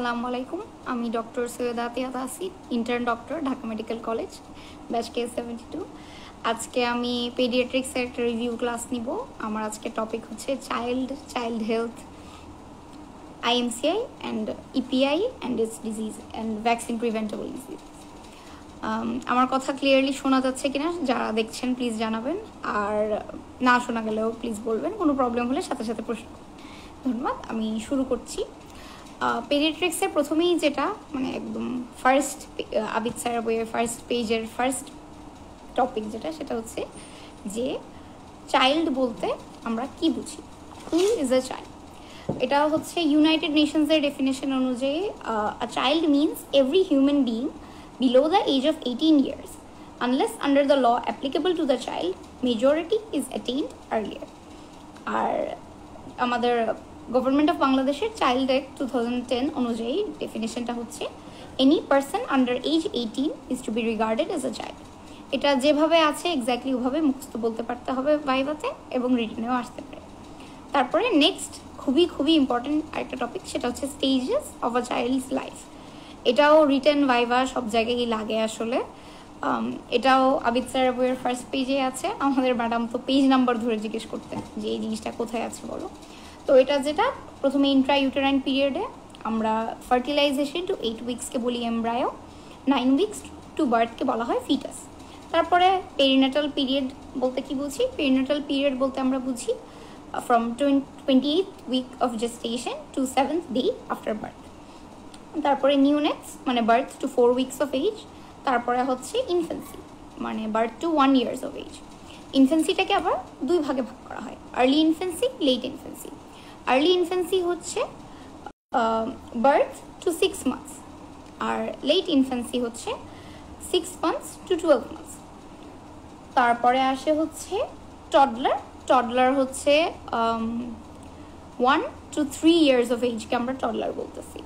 আসসালামু আলাইকুম। আমি doctor Syeda Atia Tasir, intern doctor, Dhaka medical college, batch কেস 72। আজকে আমি পেডিয়াট্রিক্সের একটা রিভিউ ক্লাস নিব। আমার আজকে টপিক হচ্ছে child health, IMCI and EPI and it's disease and vaccine preventable disease. আমার কথা ক্লিয়ারলি শোনা যাচ্ছে কিনা যারা দেখছেন প্লিজ জানাবেন, আর না শোনা গেলেও প্লিজ বলবেন। কোনো প্রবলেম হলে সাথে সাথে প্রশ্ন। ধন্যবাদ। আমি শুরু করছি। পেডিয়াট্রিক্সের প্রথমেই যেটা মানে একদম ফার্স্ট আবিদ স্যার বইয়ের ফার্স্ট পেজের ফার্স্ট টপিক যেটা, সেটা হচ্ছে যে চাইল্ড বলতে আমরা কি বুঝি, হু ইজ আ চাইল্ড। এটা হচ্ছে ইউনাইটেড নেশনসের ডেফিনেশন অনুযায়ী a child means every human being below the age of 18 years unless under the law applicable to the child majority is attained earlier. আর আমাদের গভর্নমেন্ট অফ বাংলাদেশের child act 2010 অনুযায়ী ডেফিনেশনটা হচ্ছে any person under age 18 is to be regarded as a child. এটা যেভাবে আছে exactly ওভাবে মুখস্থ বলতে পারতে হবে ভাইভাতে, এবং রিটেনেও আসতে পারে। তারপরে নেক্সট খুবই ইম্পর্টেন্ট আরেকটা টপিক, সেটা হচ্ছে stages of a child's life. এটাও রিটেন ভাইভা সব জায়গায় লাগে আসলে। এটাও আবিদ স্যার বইয়ের ফার্স্ট পেজে আছে। আমাদের ম্যাডাম তো পেজ নাম্বার ধরে জিজ্ঞেস করতেন যে এই জিনিসটা কোথায় আছে বলো। তো এটা যেটা প্রথমে ইন্ট্রা ইউটেরাইন পিরিয়ডে আমরা ফার্টিলাইজেশন টু 8 উইক্সকে বলি এমব্রায়ো, 9 উইক্স টু বার্থকে বলা হয় ফিটাস। তারপরে পেরিনেটাল পিরিয়ড বলতে কি বুঝি? পেরিনেটাল পিরিয়ড বলতে আমরা বুঝি from 28th week of gestation to 7th day after birth. তারপরে নিউনেটস মানে birth to 4 weeks of age. তারপরে হচ্ছে ইনফেন্সি মানে birth to 1 years of age. ইনফেন্সিটাকে আবার দুই ভাগে ভাগ করা হয়, early infancy, late infancy. Early infancy হচ্ছে বার্থ টু 6 মান্থস, আর লেট ইনফেন্সি হচ্ছে 6 মান্থস টু 12 মান্থস। তারপরে আসে হচ্ছে টডলার। টডলার হচ্ছে 1 to 3 ইয়ার্স অফ এজকে আমরা টডলার বলতেছি।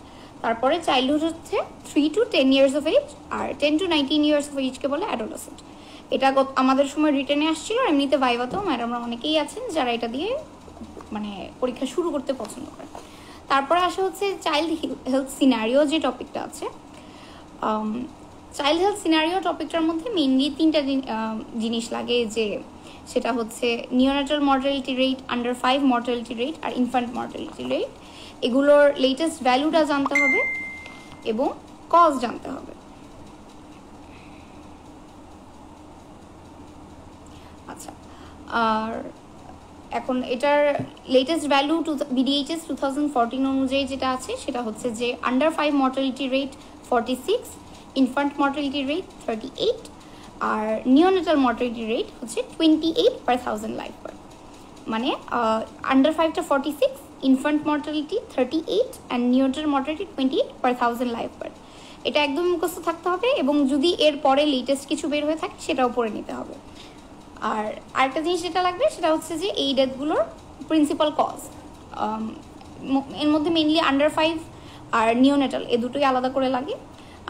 তারপরে চাইল্ডহুড হচ্ছে 3 to 10 ইয়ার্স অফ এজ, আর 10 to 19 ইয়ার্স অফ এজকে বলে অ্যাডোলেসেন্ট। এটা আমাদের সময় রিটেনে আসছিল, আর এমনিতে ভাইভাতেও ম্যাডামরা অনেকেই আছেন যারা এটা দিয়ে মানে পরীক্ষা শুরু করতে পছন্দ করে। তারপরে আসা হচ্ছে চাইল্ড হেলথ সিনারিও যে টপিকটা আছে। চাইল্ড হেলথ সিনারিও টপিকটার মধ্যে মেইনলি 3টা জিনিস লাগে, যে সেটা হচ্ছে neonatal mortality rate, under 5 mortality rate, আর ইনফ্যান্ট মর্টালিটি রেট। এগুলোর লেটেস্ট ভ্যালুটা জানতে হবে এবং কজ জানতে হবে। আচ্ছা, আর এখন এটার লেটেস্ট ভ্যালু BDHS 2014 অনুযায়ী যেটা আছে সেটা হচ্ছে যে under 5 mortality rate 46, infant mortality rate 38, আর নিওনেটাল মর্টালিটি রেট হচ্ছে 28 per 1000 লাইফ বার্থ। মানে আন্ডার 5টা 46, infant mortality 38, and neonatal mortality 28 per 1000 life birth. এটা একদম মুখস্থ থাকতে হবে, এবং যদি এর পরে লেটেস্ট কিছু বের হয়ে থাকে সেটাও পড়ে নিতে হবে। আর আরেকটা জিনিস যেটা লাগবে সেটা হচ্ছে যে এই ডেথগুলোর প্রিন্সিপাল কজ। এর মধ্যে মেনলি আন্ডার 5 আর নিওনেটাল এ দুটোই আলাদা করে লাগে।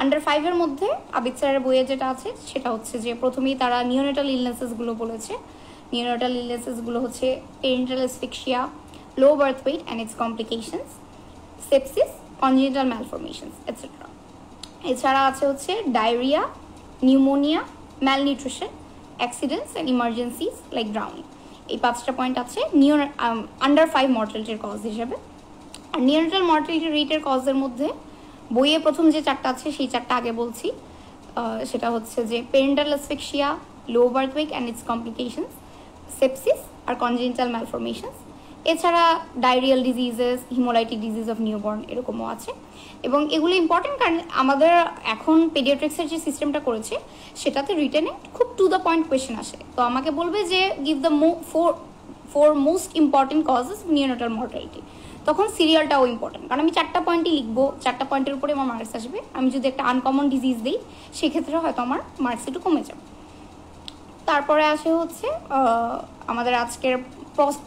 আন্ডার 5-এর মধ্যে আবিদ স্যারের বইয়ে যেটা আছে সেটা হচ্ছে যে প্রথমেই তারা নিওনেটাল ইলনেসেসগুলো বলেছে। নিওনেটাল ইলনেসেসগুলো হচ্ছে perinatal asphyxia, low birth weight and its complications, sepsis, congenital malformations etcetera. এছাড়া আছে হচ্ছে diarrhoea, pneumonia, malnutrition, accidents and emergencies like drowning. এই 5টা পয়েন্ট আছে আন্ডার 5 মর্টালিটির কজ হিসেবে। আর নিওনেটাল মর্টালিটি রেটের কজের মধ্যে বইয়ে প্রথম যে 4টা আছে সেই 4টা আগে বলছি। সেটা হচ্ছে যে perinatal asphyxia, low birth weight and its complications, sepsis আর কনজেনিটাল ম্যালফরমেশনস। এছাড়া diarrhoeal diseases, haemolytic disease of newborn এরকমও আছে। এবং এগুলো ইম্পর্টেন্ট কারণ আমাদের এখন পেডিয়াট্রিক্সের যে সিস্টেমটা করেছে সেটাতে রিটেনে খুব টু দ্য পয়েন্ট কোয়েশ্চেন আসে। তো আমাকে বলবে যে give the four most important causes neonatal mortality, তখন সিরিয়ালটাও ইম্পর্টেন্ট, কারণ আমি 4টা পয়েন্টই লিখবো, 4টা পয়েন্টের উপরে আমার মার্কস আসবে। আমি যদি একটা আনকমন ডিজিজ দিই সেক্ষেত্রে হয়তো আমার মার্কস একটু কমে যাবে। তারপরে আসে হচ্ছে আমাদের আজকের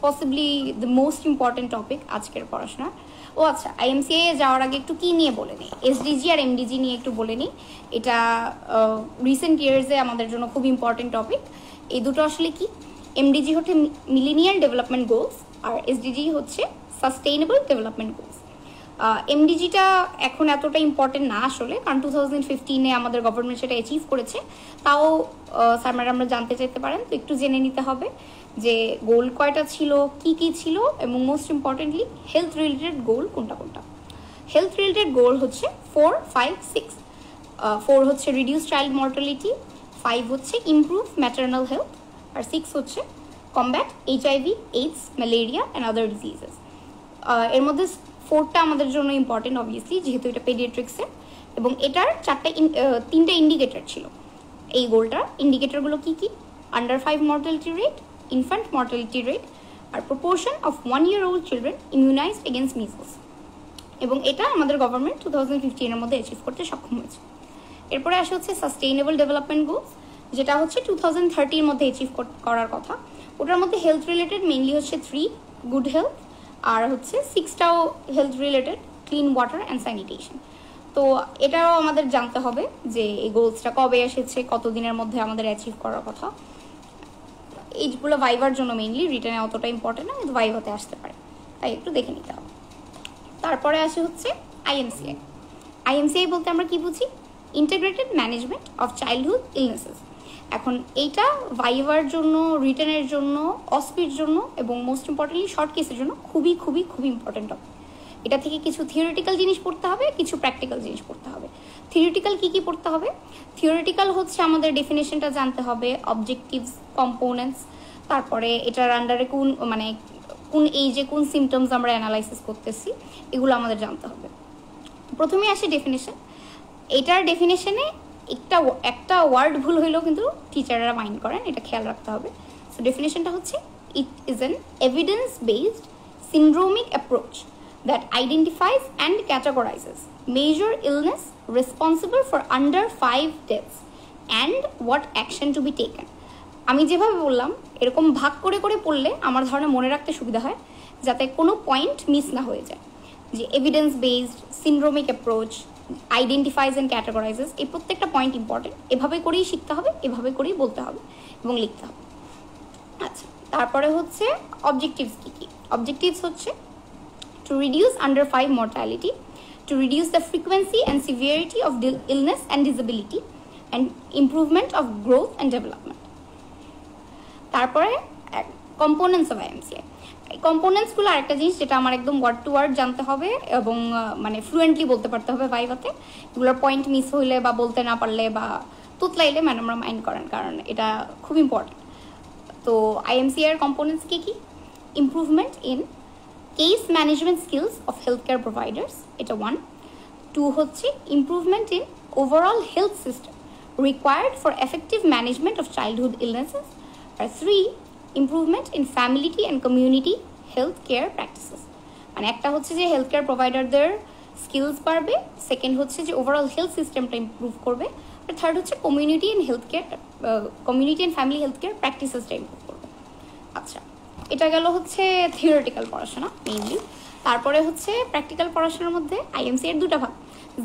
possibly the most important topic আজকের পড়াশোনা। ও আচ্ছা, IMCI এ যাওয়ার আগে একটু কী নিয়ে বলে নিই, SDG আর MDG নিয়ে একটু বলে নিই। এটা রিসেন্ট ইয়ার্সে আমাদের জন্য খুব ইম্পর্টেন্ট টপিক। এই দুটো আসলে কি? MDG হচ্ছে মিলেনিয়াল ডেভেলপমেন্ট গোলস, আর SDG হচ্ছে সাস্টেইনেবল ডেভেলপমেন্ট গোলস। এমডিজিটা এখন এতটা ইম্পর্টেন্ট না আসলে, কারণ 2015-এ আমাদের গভর্নমেন্ট সেটা অ্যাচিভ করেছে। তাও স্যার ম্যাডামরা জানতে চাইতে পারেন, তো একটু জেনে নিতে হবে যে গোল কয়টা ছিল, কি কি ছিল, এবং মোস্ট ইম্পর্টেন্টলি হেলথ রিলেটেড গোল কোনটা কোনটা। হেলথ রিলেটেড গোল হচ্ছে 4, 5, 6। 4 হচ্ছে রিডিউস চাইল্ড মর্টালিটি, 5 হচ্ছে ইমপ্রুভ ম্যাটারনাল হেলথ, আর 6 হচ্ছে combat HIV, AIDS, malaria and other diseases. এর মধ্যে 4টা আমাদের জন্য ইম্পর্টেন্ট অবভিয়াসলি, যেহেতু এটা পেডিয়াট্রিক্সের, এবং এটার 3টে ইন্ডিকেটর ছিল এই গোলটার। ইন্ডিকেটরগুলো কি কি? Under 5 mortality rate, infant mortality rate, আর proportion of 1-year-old children immunised against measles. এবং এটা আমাদের গভর্নমেন্ট 2015-এর মধ্যে অ্যাচিভ করতে সক্ষম হয়েছে। এরপরে আসে হচ্ছে সাস্টেইনেবল ডেভেলপমেন্ট গোলস, যেটা হচ্ছে 2030-এর মধ্যে অ্যাচিভ করার কথা। ওটার মধ্যে হেলথ রিলেটেড মেইনলি হচ্ছে 3, গুড হেলথ, আর হচ্ছে 6টাও health related, clean water and sanitation. তো এটাও আমাদের জানতে হবে যে এই গোলসটা কবে এসেছে, কতদিনের মধ্যে আমাদের অ্যাচিভ করার কথা। এইগুলো ভাইভার জন্য মেইনলি, রিটার্নে অতটা ইম্পর্টেন্ট না, কিন্তু ভাইভাতে আসতে পারে, তাই একটু দেখে নিতে হবে। তারপরে আসে হচ্ছে IMCI। IMCI বলতে আমরা কি বুঝি? Integrated management of childhood illnesses. এখন এইটা ভাইভার জন্য, রিটার্নের জন্য, অসপির জন্য, এবং মোস্ট ইম্পর্টেন্টলি শর্ট কেসের জন্য খুবই খুবই খুবই ইম্পর্টেন্ট হবে। এটা থেকে কিছু থিওরিটিক্যাল জিনিস পড়তে হবে, কিছু প্র্যাকটিক্যাল জিনিস পড়তে হবে। থিওরিটিক্যাল কি কি পড়তে হবে? থিওরিটিক্যাল হচ্ছে আমাদের ডেফিনেশনটা জানতে হবে, অবজেক্টিভস, কম্পোনেন্টস, তারপরে এটার আন্ডারে কোন এইজে কোন সিমটমস আমরা অ্যানালাইসিস করতেছি, এগুলো আমাদের জানতে হবে। প্রথমে আসে ডেফিনেশন। এটার ডেফিনেশনে একটা ওয়ার্ড ভুল হইলেও কিন্তু টিচাররা মাইন্ড করেন, এটা খেয়াল রাখতে হবে। সো ডেফিনেশনটা হচ্ছে, it is an evidence based syndromic approach that identifies and categorizes major illness responsible for under 5 deaths and what action to be taken. আমি যেভাবে বললাম এরকম ভাগ করে করে পড়লে আমার ধারণা মনে রাখতে সুবিধা হয়, যাতে কোনো পয়েন্ট মিস না হয়ে যায়। যে evidence based, syndromic approach, identifies and categorises, এই প্রত্যেকটা পয়েন্ট ইম্পর্টেন্ট। এভাবে করেই শিখতে হবে, এভাবে করেই বলতে হবে এবং লিখতে হবে। আচ্ছা, তারপরে হচ্ছে অবজেক্টিভস কী কী? অবজেক্টিভস হচ্ছে to reduce under 5 mortality, to reduce the frequency and severity of illness and disability, and improvement of growth and development. তারপরে কম্পোনেন্টস অফ IMCI। এই কম্পোনেন্টসগুলো আরেকটা জিনিস যেটা আমার একদম ওয়ার্ড টু ওয়ার্ড জানতে হবে এবং ফ্লুয়েন্টলি বলতে পারতে হবে ভাইভাতে। এগুলোর পয়েন্ট মিস হইলে বা বলতে না পারলে বা তুতলাইলে ম্যাডামরা মাইন্ড করেন, কারণ এটা খুব ইম্পর্টেন্ট। তো IMCI এর কম্পোনেন্টস কি কি? Improvement in case management skills of health care providers, এটা 1। 2 হচ্ছে improvement in overall health system required for effective management of childhood illnesses, আর 3 improvement in family and community health care practices. মানে একটা হচ্ছে যে হেলথ কেয়ার প্রোভাইডারদের skills বাড়বে, second হচ্ছে যে ওভারঅল হেলথ সিস্টেমটা ইমপ্রুভ করবে, আর থার্ড হচ্ছে community and family health care প্র্যাকটিসেসটা ইমপ্রুভ করবে। আচ্ছা, এটা গেল হচ্ছে থিওরিটিক্যাল পড়াশোনা মেইনলি। তারপরে হচ্ছে প্র্যাকটিক্যাল পড়াশোনার মধ্যে IMCI এর 2টা ভাগ,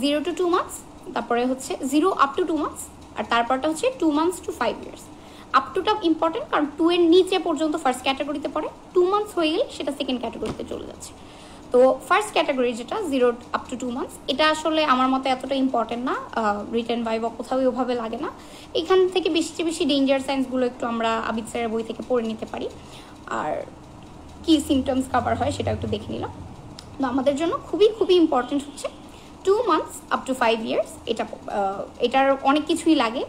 0 to 2 months, তারপরে হচ্ছে 0 up to 2 months, আর তারপরটা হচ্ছে 2 months to 5 years। আপ টুটা ইম্পর্টেন্ট, কারণ 2 এর নিচে পর্যন্ত ফার্স্ট ক্যাটাগরিতে পড়ে, 2 months হয়ে গেলে সেটা সেকেন্ড ক্যাটাগরিতে চলে যাচ্ছে। তো ফার্স্ট ক্যাটাগরি যেটা 0 up to 2 months, এটা আসলে আমার মতে এতটা ইম্পর্টেন্ট না, রিটেন ভাইভা কোথাও ওভাবে লাগে না। এখান থেকে বেশি বেশি ডেঞ্জার সাইন্সগুলো একটু আমরা আবিদ স্যারের বই থেকে পড়ে নিতে পারি, আর কি সিমটমস কভার হয় সেটা একটু দেখে নিলাম। তো আমাদের জন্য খুবই খুবই ইম্পর্টেন্ট হচ্ছে 2 months up to 5 years। এটার অনেক কিছুই লাগে।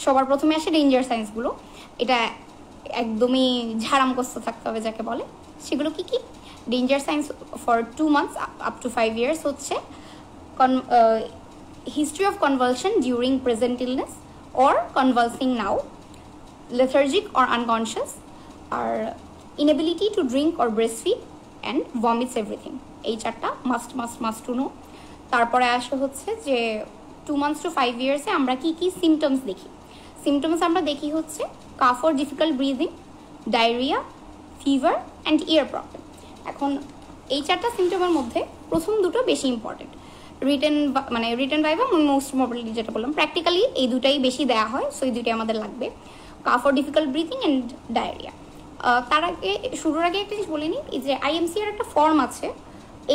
সবার প্রথমে আসে ডেঞ্জার সাইন্সগুলো, এটা একদমই ঝাড়ামগ্রস্ত থাকতে হবে যাকে বলে। সেগুলো কি কি? Danger signs for 2 months up to 5 years হচ্ছে history of convulsion during present illness or convulsing now, lethargic or unconscious, আর inability to drink or breastfeed, and vomits everything। এই 4টা মাস্ট টু নো। তারপরে আসে হচ্ছে যে 2 months to 5 years আমরা কি কি সিমটমস দেখি? সিমটমস আমরা দেখি হচ্ছে calf or difficult breathing, diarrhoea, fever and year problem. এখন এই 4টা সিমটমের মধ্যে প্রথম দুটো বেশি important. Written viva most Mobily যেটা বললাম, প্র্যাকটিক্যালি এই দুটাই বেশি দেওয়া হয়, সো এই দুটাই আমাদের লাগবে, calf or difficult breathing and diarrhoea. তার আগে শুরুর আগে একটা জিনিস বলে নিই, যে IMCI এর একটা ফর্ম আছে,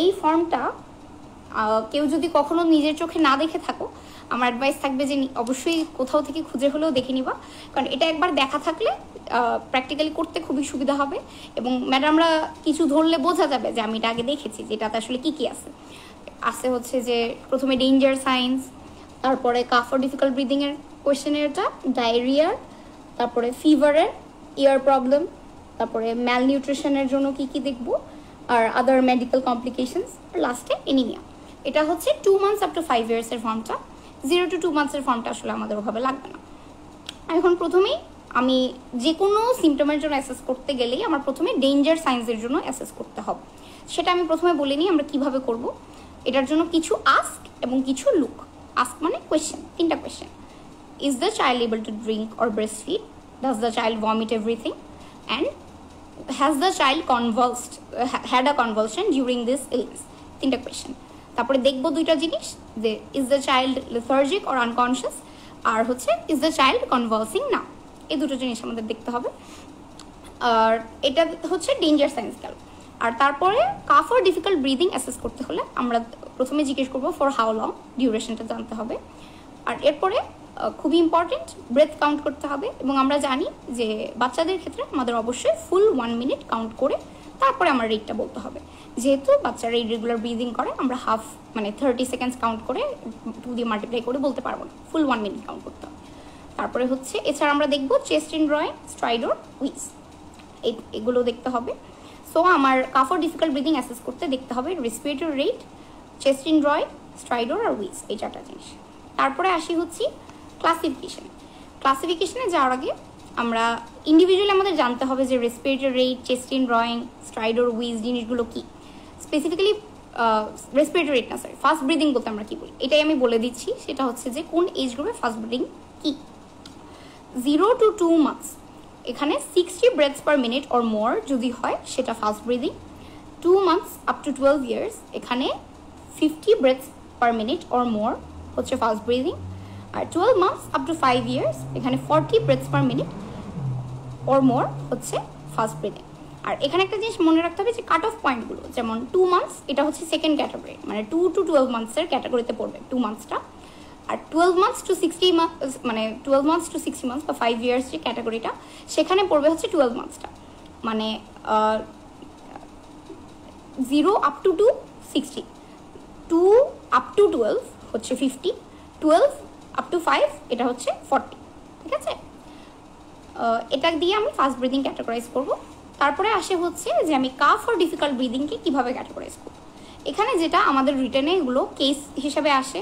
এই ফর্মটা কেউ যদি কখনো নিজের চোখে না দেখে থাকো, আমার অ্যাডভাইস থাকবে যে অবশ্যই কোথাও থেকে খুঁজে হলেও দেখে নিবা, কারণ এটা একবার দেখা থাকলে প্র্যাকটিক্যালি করতে খুবই সুবিধা হবে এবং ম্যাডামরা কিছু ধরলে বোঝা যাবে যে আমি এটা আগে দেখেছি যে এটাতে আসলে কী কী আছে হচ্ছে যে প্রথমে ডেঞ্জার সাইন্স, তারপরে কাফ অর ডিফিকাল্ট ব্রিদিংয়ের কোয়েশ্চেনেরটা, ডায়রিয়ার, তারপরে ফিভারের, ইয়ার প্রবলেম, তারপরে ম্যাল নিউট্রিশনের জন্য কী কী দেখবো, আর আদার মেডিকেল কমপ্লিকেশনস, লাস্টে এনিমিয়া। এটা হচ্ছে 2 months আপ টু 5 yearsের ফর্মটা। 0 to 2 monthsের ফর্মটা আসলে আমাদের ওভাবে লাগবে না। এখন প্রথমেই আমি যে কোনো সিমটমের জন্য অ্যাসেস করতে গেলেই আমার প্রথমে ডেঞ্জার সাইন্সের জন্য অ্যাসেস করতে হবে। সেটা আমি প্রথমে বলে নিই আমরা কীভাবে করব। এটার জন্য কিছু আস্ক এবং কিছু লুক। আস্ক মানে কোয়েশ্চেন, 3টা question. Is the child able to drink or breast feed? Does the child vomit everything? And has the child had a convulsion during this illness? 3টা কোয়েশ্চেন। তারপরে দেখবো 2টা জিনিস, যে is the child lethargic or unconscious, আর হচ্ছে is the child কনভালসিং না। এই 2টো জিনিস আমাদের দেখতে হবে। আর এটা হচ্ছে ডেঞ্জার সাইন্স গেল। আর তারপরে cough or difficult breathing assess করতে হলে আমরা প্রথমে জিজ্ঞেস করবো ফর হাউ লং, ডিউরেশনটা জানতে হবে। আর এরপরে খুবই ইম্পর্টেন্ট, ব্রেথ কাউন্ট করতে হবে। এবং আমরা জানি যে বাচ্চাদের ক্ষেত্রে আমাদের অবশ্যই ফুল 1 minute কাউন্ট করে তারপরে আমার রেটটা বলতে হবে। যেহেতু বাচ্চারা ইরেগুলার ব্রিদিং করে, আমরা হাফ মানে 30 seconds কাউন্ট করে 2 দিয়ে মাল্টিপ্লাই করে বলতে পারবো না, ফুল 1 minute কাউন্ট করতে হবে। তারপরে হচ্ছে এছাড়া আমরা দেখবো chest indrawing, stridor, wheeze, এগুলো দেখতে হবে। সো আমার cough or difficult breathing assess করতে দেখতে হবে respiratory rate, chest indrawing, stridor আর উইজ, এই 4টা জিনিস। তারপরে আসি হচ্ছে ক্লাসিফিকেশনে যাওয়ার আগে আমরা ইন্ডিভিজুয়ালি আমাদের জানতে হবে যে respiratory rate, chest indrawing, stridor, wheeze জিনিসগুলো কি। স্পেসিফিক্যালি রেসপিরেটরি রেট না, সরি, ফাস্ট ব্রিদিং বলতে আমরা কি বলি এটাই আমি বলে দিচ্ছি। সেটা হচ্ছে যে কোন এজ গ্রুপে ফাস্ট ব্রিদিং কি। 0 to 2 months এখানে 60 breaths per minute or more যদি হয় সেটা fast breathing. 2 months up to 12 years এখানে 50 breaths per minute or more হচ্ছে fast breathing. R 12 months up to 5 years এখানে 40 breaths per minute or more হচ্ছে fast breathing. আর এখানে একটা জিনিস মনে রাখতে হবে যে কাট অফ পয়েন্টগুলো, যেমন 2 months এটা হচ্ছে সেকেন্ড ক্যাটাগরি, মানে 2 to 12 monthsের ক্যাটাগরিতে পড়বে 2 monthsটা। আর 12 months to 60 months মানে 12 months to 60 months বা 5 years যে ক্যাটাগরিটা, সেখানে পড়বে হচ্ছে 12 monthsটা। মানে 0 up to 60, 2 up to 12 হচ্ছে 50, 12 up to 5 এটা হচ্ছে 40, ঠিক আছে। এটা দিয়ে আমি ফাস্ট ব্রিদিং ক্যাটাগরাইজ করব। তারপরে আসে হচ্ছে যে আমি কাফ অর ডিফিকাল্ট ব্রিদিংকে কীভাবে ক্যাটাগরাইজ করব। এখানে যেটা আমাদের রিটেনে এগুলো কেস হিসেবে আসে,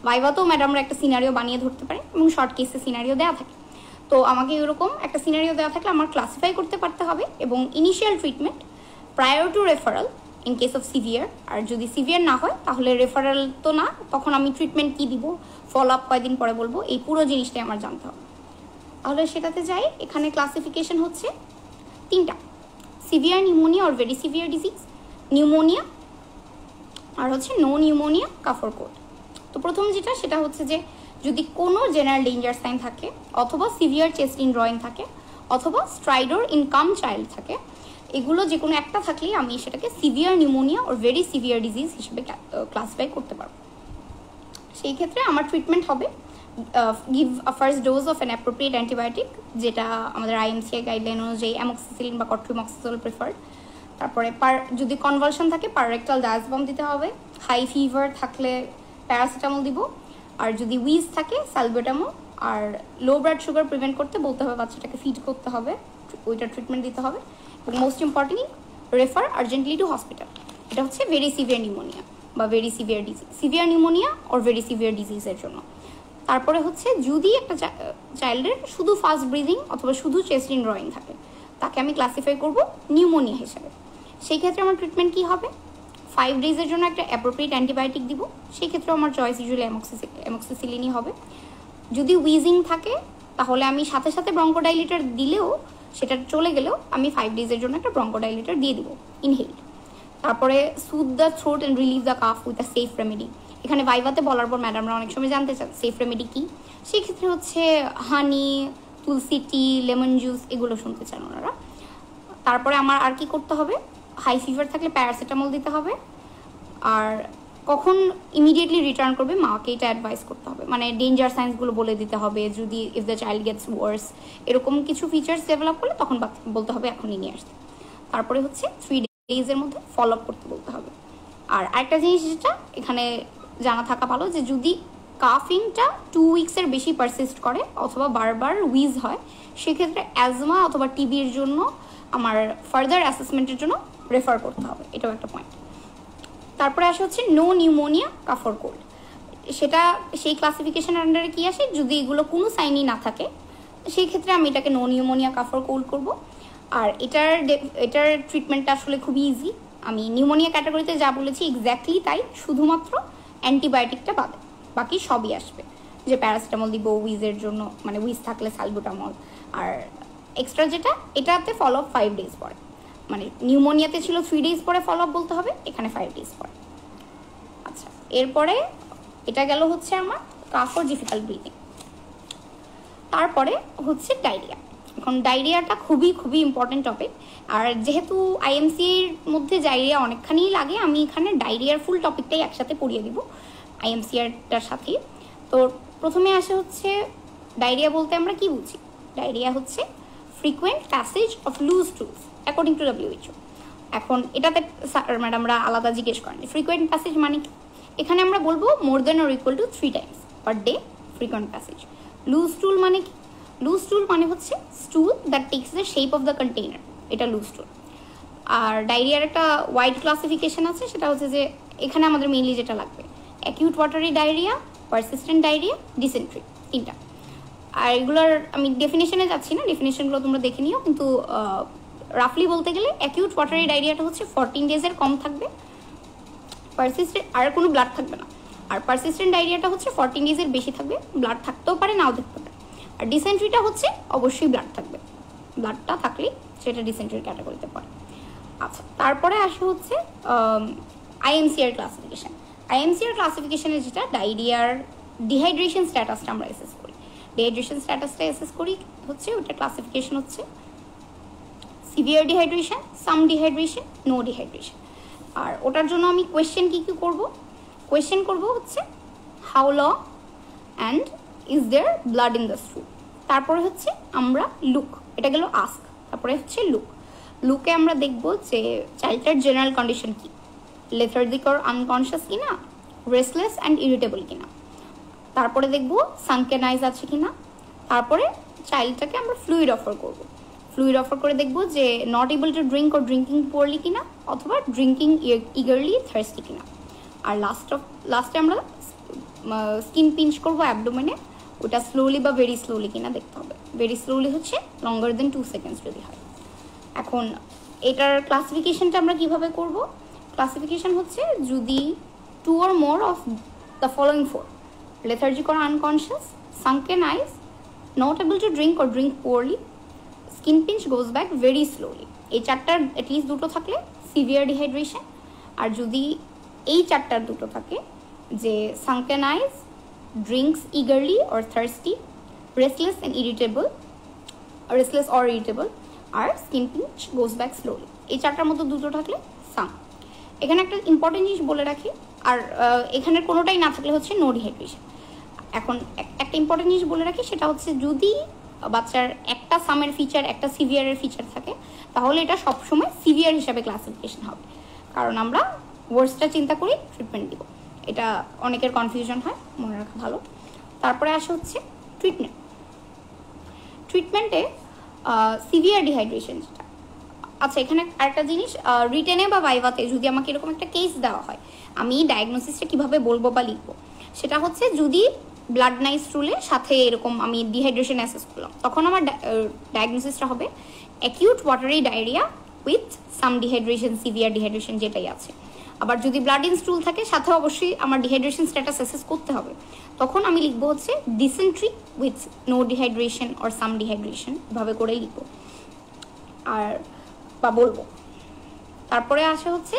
ভাইভাতেও ম্যাডামরা একটা সিনারিও বানিয়ে ধরতে পারে এবং শর্ট কেসে সিনারিও দেওয়া থাকে। তো আমাকে এরকম একটা সিনারিও দেওয়া থাকলে আমার ক্লাসিফাই করতে পারতে হবে এবং initial treatment prior to referral in case of severe. আর যদি সিভিয়ার না হয় তাহলে রেফারেল তো না, তখন আমি ট্রিটমেন্ট কী দিব, ফলো আপ কয়দিন পরে বলবো, এই পুরো জিনিসটাই আমার জানতে হবে। তাহলে সেটাতে যাই। এখানে ক্লাসিফিকেশন হচ্ছে 3টা, severe pneumonia or very severe disease, pneumonia, আর হচ্ছে no pneumonia, cough or cold. তো প্রথম যেটা সেটা হচ্ছে যে যদি কোনো জেনারেল ডেঞ্জার সাইন থাকে, অথবা সিভিয়ার চেস্ট ইন ড্রয়িং থাকে, অথবা স্ট্রাইডর ইন কাম চাইল্ড থাকে, এগুলো যে কোনো একটা থাকলেই আমি সেটাকে severe pneumonia or very severe disease হিসেবে ক্লাসিফাই করতে পারবো। সেই ক্ষেত্রে আমার ট্রিটমেন্ট হবে give a first dose of an appropriate antibiotic, যেটা আমাদের IMCI গাইডলাইন অনুযায়ী অ্যামোক্সিসিলিন বা কট্রিমক্সিসোল প্রেফার্ড। তারপরে যদি কনভালশন থাকে পাররেক্টাল ডায়াজবাম দিতে হবে, হাই ফিভার থাকলে প্যারাসিটামল দিব, আর যদি উইজ থাকে সালবিউটামল। আর লো ব্লাড সুগার প্রিভেন্ট করতে বলতে হবে বাচ্চাটাকে ফিড করতে হবে, ওইটা ট্রিটমেন্ট দিতে হবে। এবং most importantly refer urgently to hospital. এটা হচ্ছে ভেরি সিভিয়ার নিউমোনিয়া বা very severe disease, severe pneumonia or very severe ডিজিজের জন্য। তারপরে হচ্ছে যদি একটা চাইল্ডের শুধু ফাস্ট ব্রিদিং অথবা শুধু চেস্ট ইন ড্রয়িং থাকে, তাকে আমি ক্লাসিফাই করব নিউমোনিয়া হিসেবে। সেই ক্ষেত্রে আমার ট্রিটমেন্ট কী হবে, 5 days জন্য একটা অ্যাপ্রোপ্রিয়েট অ্যান্টিবায়োটিক দিব। সেই ক্ষেত্রে আমার চয়েস ইউজুয়ালি অ্যামোক্সিসিলিনই হবে। যদি উইজিং থাকে তাহলে আমি সাথে সাথে ব্রঙ্কোডাইলেটর দিলেও, সেটা চলে গেলেও আমি 5 days জন্য একটা ব্রঙ্কোডাইলেটর দিয়ে দিব ইনহেল। তারপরে soothe the throat and relieve the cough with a safe remedy. এখানে ভাইভাতে বলার পর ম্যাডামরা অনেক সময় জানতে চান সেফ রেমেডি কী। সেই ক্ষেত্রে হচ্ছে হানি, তুলসি টি, লেমন জুস, এগুলো শুনতে চান ওনারা। তারপরে আমার আর কি করতে হবে, হাই ফিভার থাকলে প্যারাসিটামল দিতে হবে। আর কখন ইমিডিয়েটলি রিটার্ন করবে মাকে এটা অ্যাডভাইস করতে হবে, মানে ডেঞ্জার সাইন্সগুলো বলে দিতে হবে, যদি ইফ দ্য চাইল্ড গেটস ওয়ার্স এরকম কিছু ফিচার্স ডেভেলপ করলে তখন বলতে হবে এখনই নিয়ে আসতে। তারপরে হচ্ছে 3 ডেজের মধ্যে ফলো আপ করতে বলতে হবে। আর আরেকটা জিনিস যেটা এখানে জানা থাকা ভালো, যে যদি কাফিংটা 2 উইকসের বেশি পারসিস্ট করে অথবা বারবার উইজ হয়, সেক্ষেত্রে অ্যাজমা অথবা টিবির জন্য আমার ফার্দার অ্যাসেসমেন্টের জন্য রেফার করতে হবে, এটাও একটা পয়েন্ট। তারপরে আসে হচ্ছে নো নিউমোনিয়া কাফর কোল্ড, সেটা সেই ক্লাসিফিকেশন আন্ডারে কি আসে, যদি এগুলো কোনো সাইনই না থাকে সেই ক্ষেত্রে আমি এটাকে নো নিউমোনিয়া কাফর কোল্ড করব। আর এটার ট্রিটমেন্টটা আসলে খুবই ইজি, আমি নিউমোনিয়া ক্যাটাগরিতে যা বলেছি এক্স্যাক্টলি তাই, শুধুমাত্র অ্যান্টিবায়োটিকটা বাদে বাকি সবই আসবে, যে প্যারাসিটামল দিব উইজের জন্য, মানে উইজ থাকলে সালবুটামল, আর এক্সট্রা যেটা এটাতে ফলো আপ 5 ডেজ পরে, মানে নিউমোনিয়াতে ছিল 3 ডেজ পরে ফলো আপ বলতে হবে, এখানে 5 ডেজ পরে। আচ্ছা, এরপরে এটা গেল হচ্ছে আমার কাফ অর ডিফিকাল্ট ব্রিদিং। তারপরে হচ্ছে ডায়রিয়া। এখন ডায়রিয়াটা খুবই খুবই ইম্পর্টেন্ট টপিক, আর যেহেতু আইএমসির মধ্যে ডায়রিয়া অনেকখানি লাগে, আমি এখানে ডায়রিয়ার ফুল টপিকটাই একসাথে পড়িয়ে দিব আইএমসিআরটার সাথেই। তো প্রথমে আসে হচ্ছে ডায়রিয়া বলতে আমরা কি বুঝি। ডায়রিয়া হচ্ছে frequent passage of loose stools according to WHO। এখন এটাতে স্যার ম্যাডামরা আলাদা জিজ্ঞেস করেন ফ্রিকুয়েন্ট প্যাসেজ মানে কি, এখানে আমরা বলবো more than or equal to 3 times per day frequent passage. Loose stool মানে কি, লুজ স্টুল মানে হচ্ছে stool that takes the shape of the container, এটা লুজ স্টুল। আর ডায়রিয়ার একটা ওয়াইড ক্লাসিফিকেশন আছে, সেটা হচ্ছে যে এখানে আমাদের মেইনলি যেটা লাগবে acute watery diarrhoea, persistent diarrhoea, dysentery, তিনটা। আর এগুলোর আমি ডেফিনেশনে যাচ্ছি না, ডেফিনেশনগুলো তোমরা দেখে নিও, কিন্তু রাফলি বলতে গেলে অ্যাকিউট ওয়াটারি ডায়রিয়াটা হচ্ছে 14 ডেজের কম থাকবে, পারসিস্টেন্ট আর কোনো ব্লাড থাকবে না, আর পারসিস্টেন্ট ডায়রিয়াটা হচ্ছে 14 ডেজের বেশি থাকবে, ব্লাড থাকতেও পারে নাও থাকতে পারে। আর ডিসেন্ট্রিটা হচ্ছে অবশ্যই ব্লাড থাকবে, ব্লাডটা থাকলেই সেটা ডিসেন্ট্রির ক্যাটাগরিতে পড়ে। আচ্ছা, তারপরে আসে হচ্ছে আইএমসিআর ক্লাসিফিকেশন। আইএমসিআর ক্লাসিফিকেশনে যেটা ডায়রিয়ার ডিহাইড্রেশন স্ট্যাটাসটা আমরা অ্যাসেস করি, ডিহাইড্রেশন স্ট্যাটাসটা অ্যাসেস করি হচ্ছে ওটা ক্লাসিফিকেশন হচ্ছে সিভিয়ার ডিহাইড্রেশন, সাম ডিহাইড্রেশন, নো ডিহাইড্রেশন। আর ওটার জন্য আমি কোয়েশ্চেন কী কী করবো, কোয়েশ্চেন করবো হচ্ছে how long and is their blood in the স্টুল। তারপরে হচ্ছে আমরা লুক, এটা গেল আস্ক। তারপরে হচ্ছে লুক, লুকে আমরা দেখবো যে চাইল্ডটার জেনারেল কন্ডিশন কি, লেথার্জিক অর আনকনশিয়াস কিনা, রেস্টলেস অ্যান্ড ইরিটেবল কিনা। তারপরে দেখবো সানকেন আইজ আছে কিনা। তারপরে চাইল্ডটাকে আমরা ফ্লুইড অফার করব, ফ্লুইড অফার করে দেখবো যে not able to drink or drinking poorly কিনা, অথবা ড্রিঙ্কিং ইগারলি থার্স্টি কিনা। আর লাস্টে আমরা স্কিন পিঞ্চ করবো অ্যাবডোমেনে, ওটা স্লোলি বা ভেরি স্লোলি কিনা দেখতে হবে। ভেরি স্লোলি হচ্ছে লঙ্গার দেন 2 সেকেন্ডস যদি হয়। এখন এটার ক্লাসিফিকেশনটা আমরা কিভাবে করব, ক্লাসিফিকেশন হচ্ছে যদি 2 or more of the following 4, lethargic or unconscious, sunken eyes, not able to drink or drink poorly, skin pinch goes back very slowly, এই চারটার অ্যাটলিস্ট দুটো থাকলে সিভিয়ার ডিহাইড্রেশন। আর যদি এই চারটার দুটো থাকে, যে sunken eyes, drinks eagerly or thirsty, restless or irritable, আর skin pinch goes back slowly, এই চারটার মধ্যে দুটো থাকলে সাম। এখানে একটা ইম্পর্টেন্ট জিনিস বলে রাখি, আর এখানের কোনোটাই না থাকলে হচ্ছে নো ডিহাইড্রেশন। এখন একটা ইম্পর্টেন্ট জিনিস বলে রাখি, সেটা হচ্ছে যদি বাচ্চার একটা সামের ফিচার একটা সিভিয়ারের ফিচার থাকে, তাহলে এটা সবসময় সিভিয়ার হিসাবে ক্লাসিফিকেশন হবে, কারণ আমরা ওয়ার্সটা চিন্তা করি ট্রিটমেন্ট দিব, এটা অনেকের কনফিউশন হয়, মনে রাখা ভালো। তারপরে আসে হচ্ছে ট্রিটমেন্টে সিভিয়ার ডিহাইড্রেশন যেটা। আচ্ছা, এখানে আরেকটা জিনিস, রিটেনে বা ভাইভাতে যদি আমাকে এরকম একটা কেস দেওয়া হয়, আমি ডায়াগনোসিসটা কিভাবে বলবো বা লিখবো, সেটা হচ্ছে যদি ব্লাড নাই স্টুলের সাথে এরকম আমি ডিহাইড্রেশন অ্যাসেস করলাম, তখন আমার ডায়াগনোসিসটা হবে acute watery diarrhoea with some dehydration, severe dehydration যেটাই আছে। আবার যদি ব্লাড ইন স্টুল থাকে, সাথে অবশ্যই আমার ডিহাইড্রেশন স্ট্যাটাস অ্যাসেস করতে হবে, তখন আমি লিখবো হচ্ছে dysentery with no dehydration or some dehydration, এভাবে করে লিখবো আর বা বলবো। তারপরে আসে হচ্ছে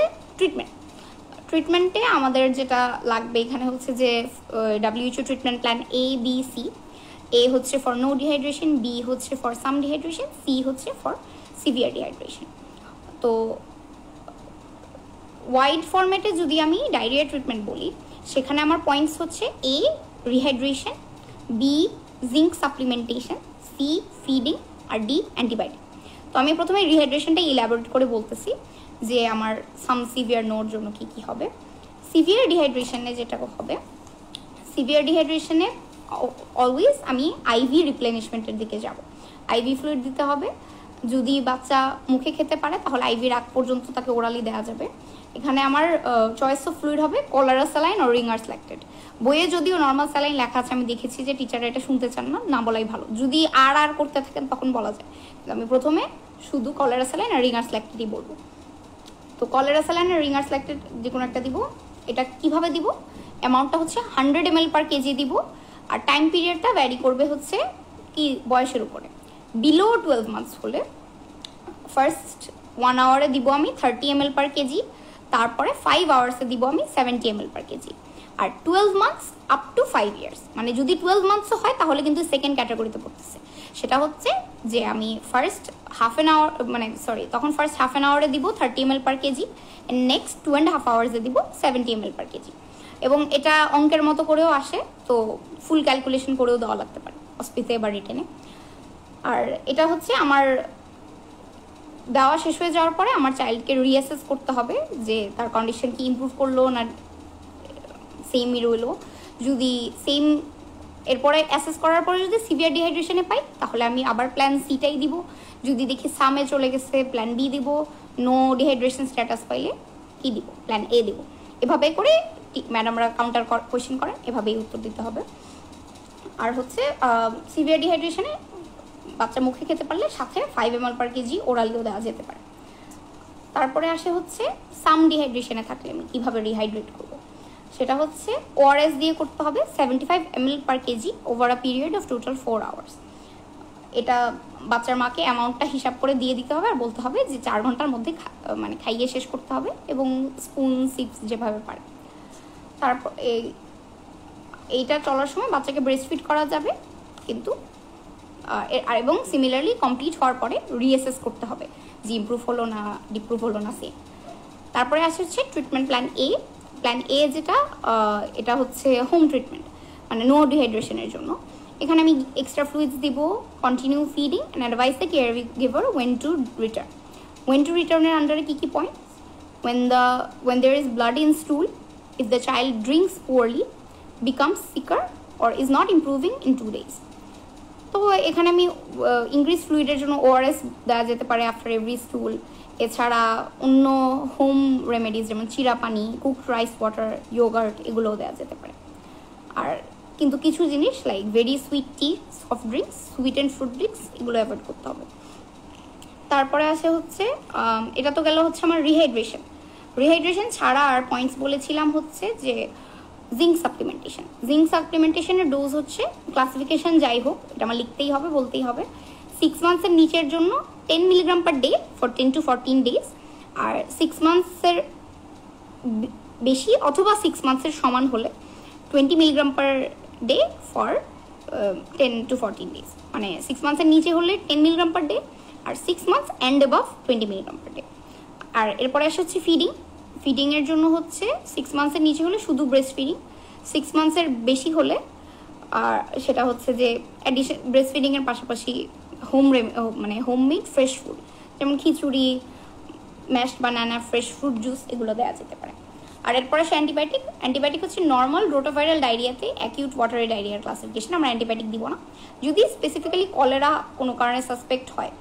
ট্রিটমেন্টে আমাদের যেটা লাগবে এখানে হচ্ছে যে WHO treatment plan ABC। A হচ্ছে ফর নো ডিহাইড্রেশন, B হচ্ছে ফর সাম ডিহাইড্রেশন, C হচ্ছে ফর সিভিয়ার ডিহাইড্রেশন। তো ওয়াইড ফরম্যাটে যদি আমি ডায়রিয়া ট্রিটমেন্ট বলি, সেখানে আমার পয়েন্টস হচ্ছে A rehydration, B zinc supplementation, C feeding, আর ডি অ্যান্টিবায়োটিক। তো আমি প্রথমে রিহাইড্রেশনটা ইলাবোরেট করে বলতেছি যে আমার সাম সিভিয়ার নোর জন্য কি কি হবে। সিভিয়ার ডিহাইড্রেশনে যেটা হবে, সিভিয়ার ডিহাইড্রেশনে অলওয়েজ আমি আইভি রিপ্লেনিশমেন্টের দিকে যাব। আইভি ফ্লুইড দিতে হবে। যদি বাচ্চা মুখে খেতে পারে তাহলে আইভির আগ পর্যন্ত তাকে ওরালি দেওয়া যাবে। এখানে আমার চয়েস অফ ফ্লুইড হবে কোলারা স্যালাইন ও রিঙ্গার সিলেক্টেড। বইয়ে যদিও নর্মাল স্যালাইন লেখা আছে, আমি দেখেছি যে টিচাররা এটা শুনতে চান না, না বলাই ভালো। যদি আর করতে থাকেন তখন বলা যায়। আমি প্রথমে শুধু কোলারা স্যালাইন আর রিঙ্গার সিলেক্টেডই বলবো। তো কোলারা স্যালাইন আর রিঙ্গার সিলেক্টেড যে কোনো একটা দিব। এটা কিভাবে দিব? অ্যামাউন্টটা হচ্ছে 100 ml per kg দিব। আর টাইম পিরিয়ডটা ভ্যারি করবে হচ্ছে কি বয়সের উপরে। বিলো 12 months হলে ফার্স্ট 1 hour-এ দিব আমি 30 ml per kg, তারপরে 5 hours-এ দিব আমি 70 ml per kg। আর 12 months আপ টু 5 years, মানে যদি 12 months হয় তাহলে কিন্তু সেকেন্ড ক্যাটাগরিতে পড়তেছে। সেটা হচ্ছে যে আমি ফার্স্ট হাফ অ্যান আওয়ার, মানে সরি, তখন ফার্স্ট হাফ অ্যান আওয়ারে দিব 30 ml per kg, and next 2.5 hours-এ দিব 70 ml per kg। এবং এটা অঙ্কের মতো করেও আসে, তো ফুল ক্যালকুলেশন করেও দেওয়া লাগতে পারে অস্পিতে বা রিটেনে। আর এটা হচ্ছে আমার দেওয়া শেষ হয়ে যাওয়ার পরে আমার চাইল্ডকে রিঅ্যাসেস করতে হবে যে তার কন্ডিশন কি ইমপ্রুভ করলো না সেমই রইলো। যদি সেম, এরপরে অ্যাসেস করার পরে যদি সিভিয়ার ডিহাইড্রেশনে পাই তাহলে আমি আবার প্ল্যান সিটাই দিব। যদি দেখি সামে চলে গেছে প্ল্যান বি দিব। নো ডিহাইড্রেশন স্ট্যাটাস পাইলে কি দিব? প্ল্যান এ দিব। এভাবে করে ম্যাডামরা কাউন্টার কোয়েশ্চেন করেন, এভাবেই উত্তর দিতে হবে। আর হচ্ছে সিভিয়ার ডিহাইড্রেশনে বাচ্চা মুখে খেতে পারলে সাথে 5 ml per kg ওরালিও দেওয়া যেতে পারে। তারপরে আসে হচ্ছে সাম ডিহাইড্রেশনে থাকলে আমি কীভাবে রিহাইড্রেট করবো, সেটা হচ্ছে ওআরএস দিয়ে করতে হবে 75 ml per kg over a period of total 4 hours। এটা বাচ্চার মাকে অ্যামাউন্টটা হিসাব করে দিয়ে দিতে হবে আর বলতে হবে যে 4 ঘন্টার মধ্যে মানে খাইয়ে শেষ করতে হবে, এবং স্পুন সিপস যেভাবে পারে। তারপর এইটা চলার সময় বাচ্চাকে ব্রেস্ট ফিড করা যাবে, কিন্তু এবং সিমিলারলি কমপ্লিট হওয়ার পরে রিঅ্যাসেস করতে হবে যে ইমপ্রুভ হলো না ডিপ্রুভ হলো না সেম। তারপরে আসে হচ্ছে ট্রিটমেন্ট প্ল্যান এ। প্ল্যান এ যেটা, এটা হচ্ছে হোম ট্রিটমেন্ট, মানে নো ডিহাইড্রেশনের জন্য। এখানে আমি এক্সট্রা ফ্লুইডস দিব, continue feeding, and advice the care giver went to return. Went to রিটার্নের আন্ডারে কী কী point? when there is blood in stool, if the child drinks poorly, becomes sicker, or is not improving in 2 days। তো এখানে আমি increase ফ্লুইডের জন্য ORS দেওয়া যেতে পারে after every স্টুল। এছাড়া অন্য হোম রেমেডিজ যেমন চিরা পানি, কুকড রাইস ওয়াটার, ইয়োগার্ট, এগুলোও দেওয়া যেতে পারে। আর কিন্তু কিছু জিনিস like very sweet T, soft drinks, sweet and fruit drinks, এগুলো অ্যাভয়েড করতে হবে। তারপরে আসে হচ্ছে এটা তো গেল হচ্ছে আমার রিহাইড্রেশন। রিহাইড্রেশন ছাড়া আর পয়েন্টস বলেছিলাম হচ্ছে যে জিঙ্ক সাপ্লিমেন্টেশন। জিঙ্ক সাপ্লিমেন্টেশনের ডোজ হচ্ছে ক্লাসিফিকেশন যাই হোক, এটা আমার লিখতেই হবে, বলতেই হবে। 6 months নিচের জন্য 10 mg per day for 10 to 14 days, আর 6 months বেশি অথবা 6 months সমান হলে 20 mg per day for 10 to 14 days। মানে 6 months নিচে হলে 10 mg per day, আর 6 months and above 20 mg per day। আর এরপরে আসে হচ্ছে ফিডিং। ফিডিংয়ের জন্য হচ্ছে 6 months নিচে হলে শুধু ব্রেস্ট ফিডিং, 6 months বেশি হলে আর সেটা হচ্ছে যে অ্যাডিশন ব্রেস্ট ফিডিংয়ের পাশাপাশি মানে হোমমেড ফ্রেশ ফুড যেমন খিচুড়ি, ম্যাশড বানানা, ফ্রেশ ফ্রুট জুস, এগুলো দেওয়া যেতে পারে। আর এরপরে আসে অ্যান্টিবায়োটিক। অ্যান্টিবায়োটিক হচ্ছে normal rotaviral ডায়রিয়াতে acute watery ডায়রিয়ার classification, আমরা অ্যান্টিবায়োটিক দিব না। যদি স্পেসিফিক্যালি কলেরা কোনো কারণে সাসপেক্ট হয়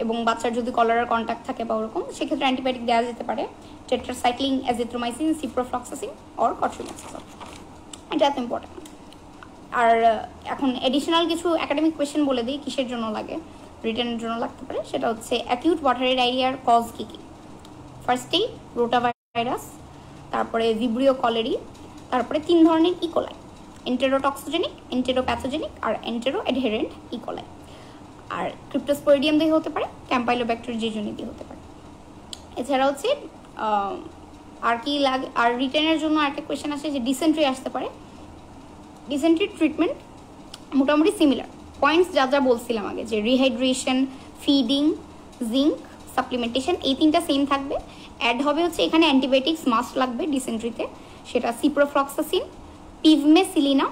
এবং বাচ্চার যদি কলেরার কন্ট্যাক্ট থাকে বা ওরকম, সেক্ষেত্রে অ্যান্টিবায়োটিক দেওয়া যেতে পারে টেট্রাসাইক্লিন, অ্যাজিথ্রোমাইসিন, সিপ্রোফ্লক্সাসিন অর কট্রিমক্সাজোল। এটা এত ইম্পর্টেন্ট। আর এখন এডিশনাল কিছু একাডেমিক কোয়েশ্চেন বলে দিই কিসের জন্য লাগে, রিটেনের জন্য লাগতে পারে। সেটা হচ্ছে অ্যাকিউট ওয়াটারি ডায়রিয়ার কজ কী কী। ফার্স্টেই রোটাভাইরাস, তারপরে ভিব্রিও কলেরি, তারপরে 3 ধরনের ইকোলাই, এন্টেরোটক্সোজেনিক, এন্টেরোপ্যাথোজেনিক আর এন্টেরো অ্যাডহেরেন্ট ইকোলাই। আর ক্রিপ্টোস্পোরিডিয়াম দিয়ে হতে পারে, ক্যাম্পাইলোব্যাক্টের জেজুনি দিয়ে হতে পারে। এছাড়া হচ্ছে আর কি লাগে। আর রিটেনের জন্য একটা কোয়েশ্চেন আসে যে ডিসেন্ট্রি আসতে পারে। ডিসেন্ট্রি ট্রিটমেন্ট মোটামুটি সিমিলার পয়েন্টস যা যা বলছিলাম আগে, যে রিহাইড্রেশন, ফিডিং, জিঙ্ক, সাপ্লিমেন্টেশন, এই তিনটা সেম থাকবে। অ্যাড হবে হচ্ছে এখানে অ্যান্টিবায়োটিক্স মাস্ট লাগবে ডিসেন্ট্রিতে, সেটা সিপ্রোফ্লক্সাসিন, পিভমেসিলিনা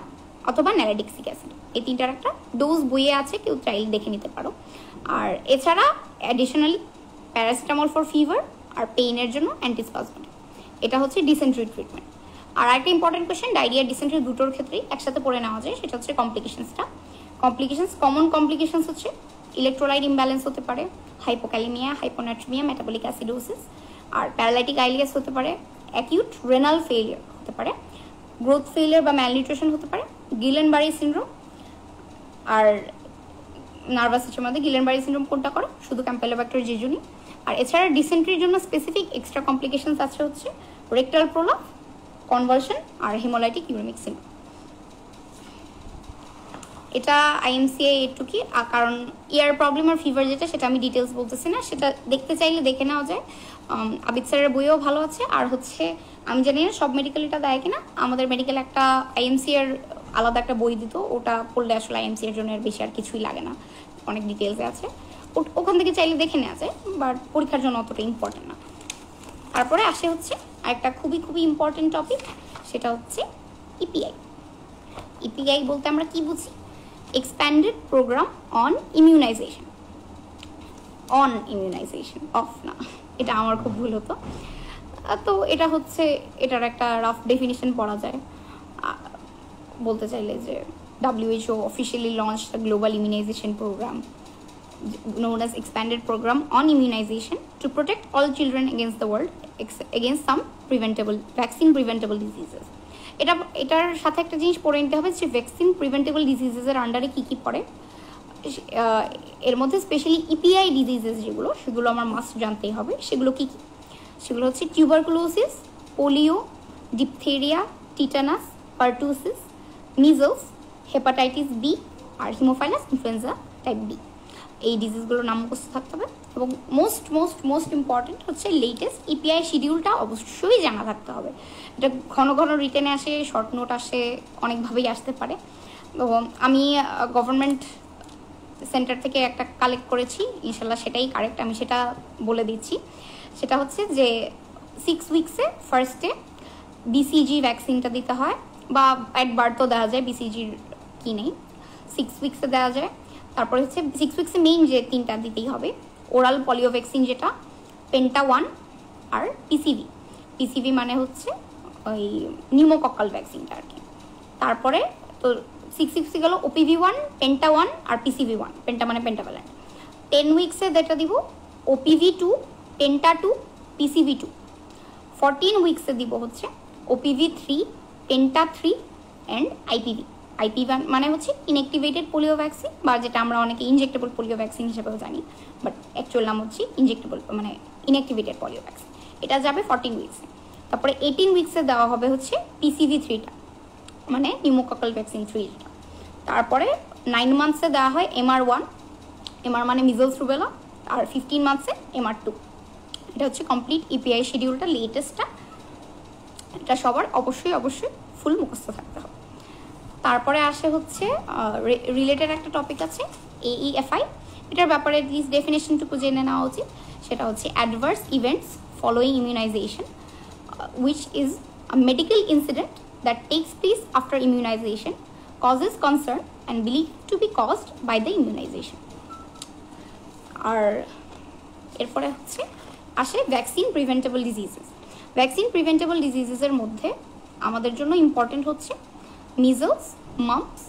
অথবা ন্যালাডিক্সিক অ্যাসিড। এই তিনটার একটা ডোজ বইয়ে আছে, কেউ চাইলে দেখে নিতে পারো। আর এছাড়া অ্যাডিশনালি প্যারাসিটামল ফর ফিভার আর পেইনের জন্য অ্যান্টিস্পাজমেটিক। এটা হচ্ছে ডিসেন্ট্রি ট্রিটমেন্ট। আর একটা ইম্পর্টেন্ট কোয়েশ্চেন, ডায়রিয়া ডিসেন্ট্রি দুটোর ক্ষেত্রেই একসাথে পড়ে নেওয়া যায়, সেটা হচ্ছে কমপ্লিকেশনসটা। কমন কমপ্লিকেশনস হচ্ছে ইলেকট্রোলাইট ইমব্যালেন্স হতে পারে, হাইপোক্যালিমিয়া, হাইপোনাট্রিমিয়া, মেটাবলিক অ্যাসিডোসিস, আর প্যারালাইটিক আইলিয়াস হতে পারে, অ্যাকিউট রেনাল ফেলিয়ার হতে পারে, গ্রোথ ফেলিয়ার বা ম্যালনিউট্রিশন হতে পারে, গিলেনবারি সিনড্রোম। আর নার্ভাস সিস্টেমের মধ্যে গিলেনবারি সিনড্রোম কোনটা করে? শুধু ক্যাম্পেলোব্যাক্টার জেজুনি। আর এছাড়া ডিসেন্ট্রির জন্য স্পেসিফিক এক্সট্রা কমপ্লিকেশনস আছে হচ্ছে রেক্টাল প্রোলাপ, কনভালশন আর হেমোলাইটিক ইউরেমিক সিনড্রোম। এটা আইএমসিআই এটুকুই, কারণ ইয়ার প্রবলেম আর ফিভার যেটা, সেটা আমি ডিটেলস বলতেছি না, সেটা দেখতে চাইলে দেখে নেওয়া যায়। আবিদ স্যারের বইও ভালো আছে। আর হচ্ছে আমি জানি না সব মেডিকেল এটা দেয় কিনা, আমাদের মেডিকেল একটা আইএমসিআর আলাদা একটা বই দিত, ওটা পড়লে আসলে আইএমসিআর জন্য আর বেশি আর কিছুই লাগে না, অনেক ডিটেলসে আছে, ওখান থেকে চাইলে দেখে নেওয়া যায়, বাট পরীক্ষার জন্য অতটা ইম্পর্টেন্ট না। তারপরে আসে হচ্ছে আরেকটা খুবই খুবই ইম্পর্টেন্ট টপিক, সেটা হচ্ছে ইপিআই। ইপিআই বলতে আমরা কি বুঝি? Expanded programme on immunization. On immunization, of না, এটা আমার খুব ভুল হতো। তো এটা হচ্ছে, এটার একটা রাফ ডেফিনিশন পড়া যায় বলতে চাইলে যে WHO officially launched a global immunization program known as Expanded Program on Immunization to protect all children against the world against some vaccine preventable diseases. এটার সাথে একটা জিনিস পড়ে নিতে হবে যে ভ্যাকসিন প্রিভেন্টেবল ডিজিজেসের আন্ডারে কী কী পড়ে। এর মধ্যে স্পেশালি ইপিআই ডিজিজেস যেগুলো, সেগুলো আমার মাস্ট জানতেই হবে। সেগুলো কী কী? সেগুলো হচ্ছে tuberculosis, polio, diphtheria, tetanus, pertussis, measles, hepatitis B আর হিমোফাইলাস ইনফ্লুয়েঞ্জা টাইপ বি। এই ডিজিজগুলোর নাম মুখস্থ থাকতে হবে। এবং মোস্ট ইম্পর্টেন্ট হচ্ছে লেটেস্ট ইপিআই শিডিউলটা অবশ্যই জানা থাকতে হবে। এটা ঘন ঘন রিটেনে আসে, শর্ট নোট আসে, অনেকভাবেই আসতে পারে। তো আমি গভর্নমেন্ট সেন্টার থেকে একটা কালেক্ট করেছি, ইনশাল্লাহ সেটাই কারেক্ট, আমি সেটা বলে দিচ্ছি। সেটা হচ্ছে যে 6 উইক্সে ফার্স্টে বিসিজি ভ্যাকসিনটা দিতে হয়, বা অ্যাট বার্থও দেওয়া যায়, বিসিজির কি নেই, 6 উইক্সে দেওয়া যায়। তারপরে হচ্ছে 6 উইক্সে মেইন যে 3টা দিতেই হবে, ওরাল পলিও ভ্যাকসিন যেটা, পেন্টা 1 আর পিসিভি মানে হচ্ছে ওই নিউমোকক্কাল ভ্যাকসিনটা আর কি। তারপরে তো 6 উইক্সে গেল OPV 1, পেন্টা 1 আর PCV 1, পেন্টা মানে পেন্টাভ্যালেন্ট। 10 উইক্সে যেটা দিব OPV 2, পেন্টা 2, PCV 2। 14 উইক্সে দিব হচ্ছে OPV 3, পেন্টা 3 অ্যান্ড IPV মানে হচ্ছে ইনঅ্যাক্টিভেটেড পোলিও ভ্যাকসিন, বা যেটা আমরা অনেকে ইনজেক্টেবল পোলিও ভ্যাকসিন হিসেবেও জানি, বাট অ্যাকচুয়াল নাম হচ্ছে ইনজেক্টেবল মানে ইনঅ্যাক্টিভেটেড পোলিও ভ্যাকসিন। এটা যাবে 14 উইক্সে। তারপরে 18 উইক্সে দেওয়া হবে হচ্ছে PCV 3টা, মানে নিউমোকক্কাল ভ্যাকসিন 3 যেটা। তারপরে 9 মান্থসে দেওয়া হয় MR1, MR মানে মিজলস রুবেলা, আর 15 মান্থসে MR2। এটা হচ্ছে কমপ্লিট ইপিআই শিডিউলটা, লেটেস্টটা। এটা সবার অবশ্যই ফুল মুখস্থ থাকতে হবে। তারপরে আসে হচ্ছে রিলেটেড একটা টপিক আছে AEFI। এটার ব্যাপারে প্লিজ ডেফিনেশনটুকু জেনে নেওয়া উচিত। সেটা হচ্ছে adverse events following immunization which is a medical incident that takes place after immunization, causes concern and believed to be caused by the immunization. আর এরপরে হচ্ছে আসে vaccine preventable diseases. Vaccine preventable ডিজিজেসের মধ্যে আমাদের জন্য ইম্পর্টেন্ট হচ্ছে measles, mumps,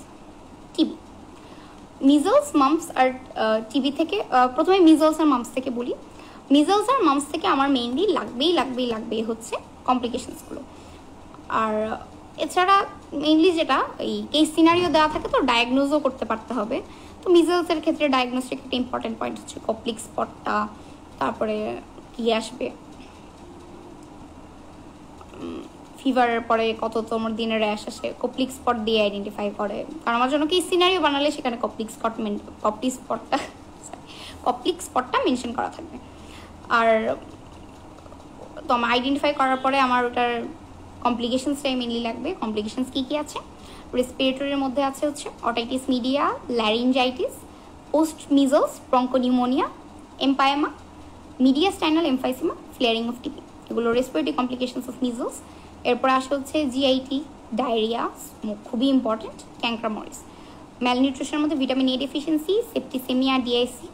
TB. Measles, mumps আর টিবি থেকে প্রথমে মিজলস আর মাম্পস থেকে বলি। মিজলস আর মাম্পস থেকে আমার মেইনলি লাগবেই হচ্ছে কমপ্লিকেশনসগুলো। আর এছাড়া মেইনলি যেটা এই কেস সিনারিও দেওয়া থাকে, তো ডায়াগনোজও করতে পারতে হবে। তো মিজলসের ক্ষেত্রে ডায়াগনোস্টিক একটা ইম্পর্টেন্ট পয়েন্ট হচ্ছে কপ্লিক স্পটটা। তারপরে কি আসবে, ফিভারের পরে কততম দিনের র্যাশ আসে, কপ্লিক স্পট দিয়ে আইডেন্টিফাই করে। কারণ আমার জন্য কি সিনারিও বানালে সেখানে কপ্লিক স্পটটা মেনশন করা থাকবে। আর তো আমার আইডেন্টিফাই করার পরে আমার ওটার কমপ্লিকেশনসটাই মেনলি লাগবে। কমপ্লিকেশনস কী আছে? রেসপিরেটরির মধ্যে আছে হচ্ছে otitis media, laryngitis, post measles, bronchopneumonia, empyema, mediastinal emphysema, flaring of TB, এগুলো রেসপিরেটরি কমপ্লিকেশনস অফ মিজলস। এরপর আসে হচ্ছে জিআইটি, ডায়রিয়া, খুবই ইম্পর্টেন্ট, ক্যাঙ্ক্রামরিস। ম্যালনিউট্রিশনের মধ্যে vitamin A deficiency, septicaemia, DIC.